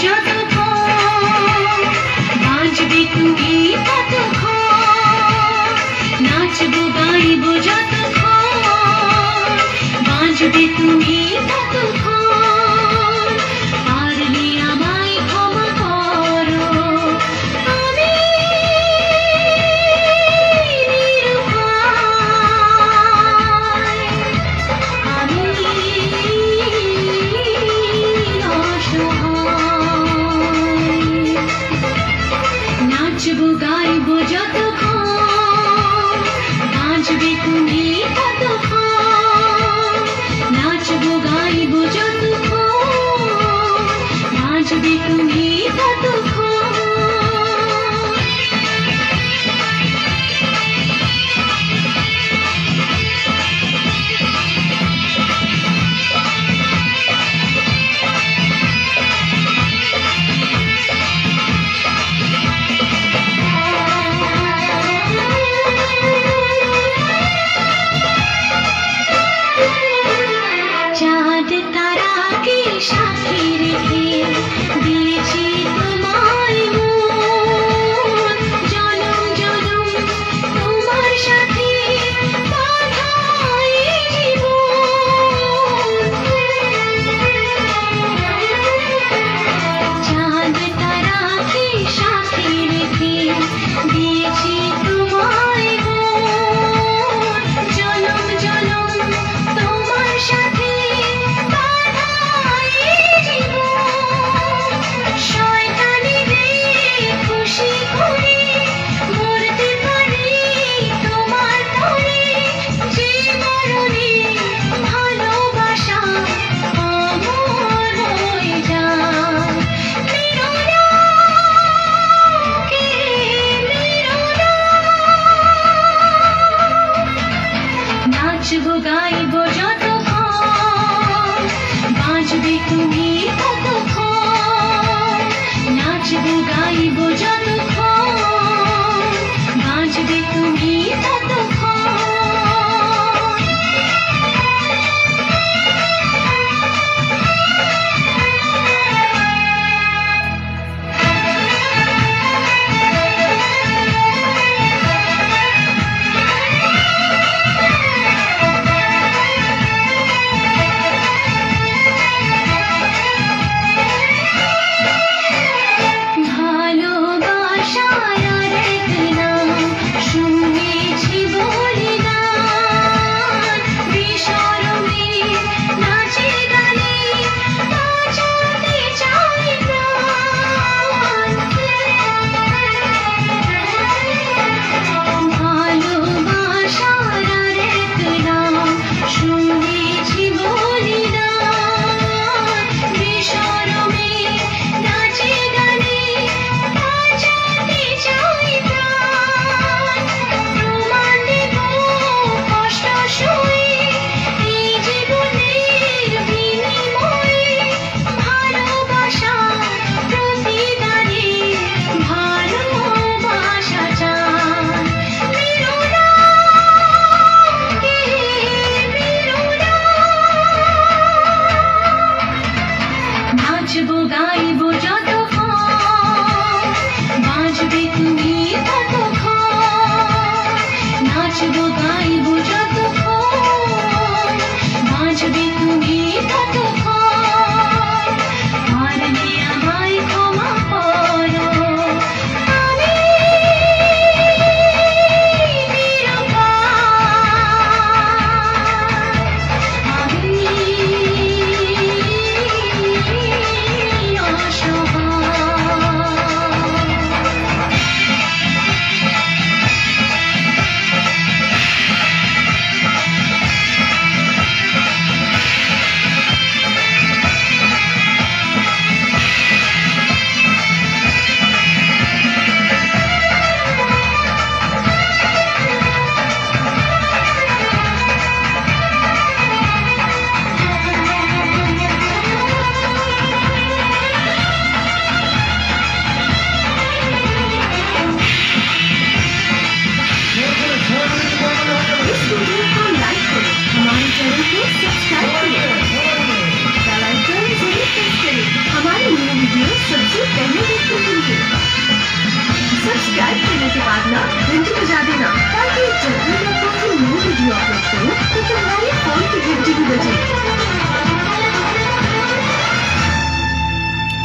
যতক্ষণ বাঁচবে তুমি ততক্ষণ, নাচবো গাইবো যতক্ষণ বাঁচবে তুমি ততক্ষণ। পারলে আমায় ক্ষমা করো, আমি নিরুপায়, আমি অসহায়। নাচবো গাইবো যতক্ষণ বাঁচবে তুমি ততক্ষণ, নাচবো গাইবো যতক্ষণ বাঁচবে তুমি ততক্ষণ। চাঁদ তারাকে সাথে রেখে দিয়েছি তোমায় মন, জনম জনম তোমার সাথে বাঁধা এই জীবন। চাঁদ তারাকে সাথে রেখে দিয়েছি তোমায় মন, জনম জনম তোমার সাথে খুশি করে মরতে পারি তোমার তরে, যে মরণে ভালোবাসা অমর হয়ে যায়। মিরুনাকে মিরুনা, নাচবো গাইবো যতক্ষণ বাঁচবে তুমি ততক্ষণ, নাচবো গাইবো যতক্ষণ বাঁচবে তুমি ততক্ষণ। ভালোবাসার আরেক নাম শুনেছি বলিদান, বেশরমে নাচে গানে বাঁচাতে চাই প্রাণ। ভালোবাসার আরেক নাম শুনেছি বলিদান, বেশরমে নাচে গানে বাঁচাতে চাই প্রাণ। প্রমাণ দেব কষ্ট সয়ে এই জীবনের বিনিময়ে, ভালোবাসা প্রতিদানে ভালোবাসা চাই। মিরুনাকে মিরুনা, নাচবো গাইবো যতক্ষণ বাঁচবে তুমি ততক্ষণ, নাচবো গাইবো যতক্ষণ বাঁচবে তুমি ততক্ষণ। পারলে আমায় ক্ষমা করো, আমি নিরুপায়, আমি অসহায়। के बाद ना घंटी बजा देना ताकि जब भी मैं कोई न्यू वीडियो अपलोड करूँ तो तुम्हारे फोन की घंटी भी बजे।